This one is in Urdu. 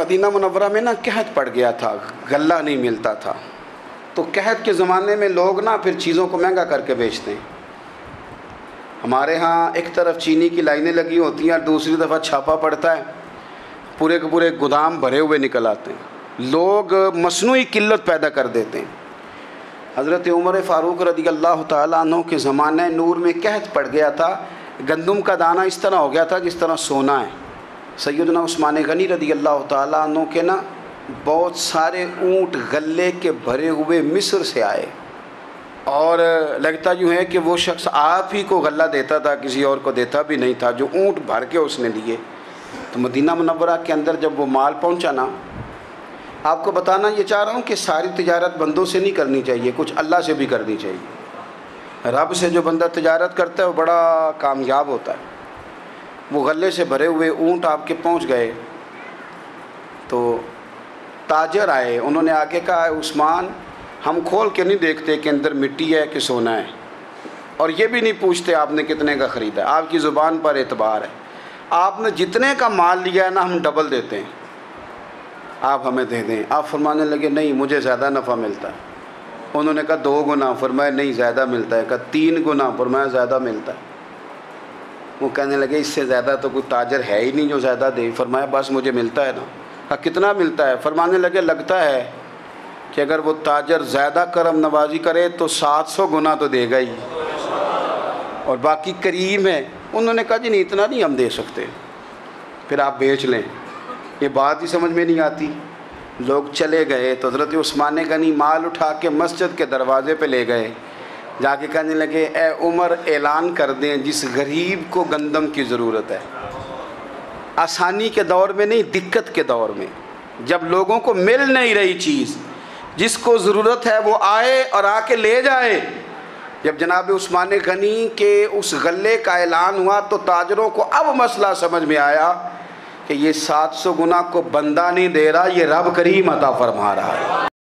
مدینہ منورہ میں نا قحط پڑ گیا تھا، غلہ نہیں ملتا تھا، تو قحط کے زمانے میں لوگ نا پھر چیزوں کو مہنگا کر کے بیچتے ہیں۔ ہمارے ہاں ایک طرف چینی کی لائنیں لگی ہوتی ہیں اور دوسری دفعہ چھاپا پڑتا ہے، پورے کے پورے گودام بھرے ہوئے نکل آتے ہیں، لوگ مصنوعی قلت پیدا کر دیتے ہیں۔ حضرت عمر فاروق رضی اللہ تعالیٰ عنہ کے زمانہ نور میں قحط پڑ گیا تھا، گندم کا دانہ اس طرح ہو گیا تھا جس طرح سونا ہے۔ سیدنا عثمان غنی رضی اللہ تعالیٰ عنہ کے نا بہت سارے اونٹ غلے کے بھرے ہوئے مصر سے آئے، اور لگتا یوں ہے کہ وہ شخص آپ ہی کو غلہ دیتا تھا، کسی اور کو دیتا بھی نہیں تھا، جو اونٹ بھر کے اس نے لیے۔ تو مدینہ منورہ کے اندر جب وہ مال پہنچا نا، آپ کو بتانا یہ چاہ رہا ہوں کہ ساری تجارت بندوں سے نہیں کرنی چاہیے، کچھ اللہ سے بھی کرنی چاہیے۔ رب سے جو بندہ تجارت کرتا ہے وہ بڑا کامیاب ہوتا ہے۔ وہ غلے سے بھرے ہوئے اونٹ آپ کے پہنچ گئے تو تاجر آئے، انہوں نے آگے کہا عثمان ہم کھول کے نہیں دیکھتے کہ اندر مٹی ہے کہ سونا ہے، اور یہ بھی نہیں پوچھتے آپ نے کتنے کا خریدا ہے، آپ کی زبان پر اعتبار ہے، آپ نے جتنے کا مال لیا ہے نا ہم ڈبل دیتے ہیں، آپ ہمیں دے دیں۔ آپ فرمانے لگے نہیں مجھے زیادہ نفع ملتا ہے۔ انہوں نے کہا 2 گنا، فرمایا نہیں زیادہ ملتا ہے، کہا 3 گنا، فرمایا زیادہ ملتا ہے۔ وہ کہنے لگے اس سے زیادہ تو کوئی تاجر ہے ہی نہیں جو زیادہ دے، فرمایا بس مجھے ملتا ہے نا۔ کہا کتنا ملتا ہے؟ فرمانے لگے لگتا ہے کہ اگر وہ تاجر زیادہ کرم نوازی کرے تو 700 گنا تو دے گا ہی، اور باقی کریم ہے۔ انہوں نے کہا جی نہیں اتنا نہیں ہم دے سکتے، پھر آپ بیچ لیں۔ یہ بات ہی سمجھ میں نہیں آتی۔ لوگ چلے گئے تو حضرت عثمان غنی مال اٹھا کے مسجد کے دروازے پہ لے گئے، جا کے کہنے لگے اے عمر اعلان کر دیں جس غریب کو گندم کی ضرورت ہے، آسانی کے دور میں نہیں دقت کے دور میں، جب لوگوں کو مل نہیں رہی چیز، جس کو ضرورت ہے وہ آئے اور آ کے لے جائے۔ جب جناب عثمان غنی کے اس غلے کا اعلان ہوا تو تاجروں کو اب مسئلہ سمجھ میں آیا کہ یہ 700 گنا کو بندہ نہیں دے رہا، یہ رب کریم عطا فرما رہا ہے۔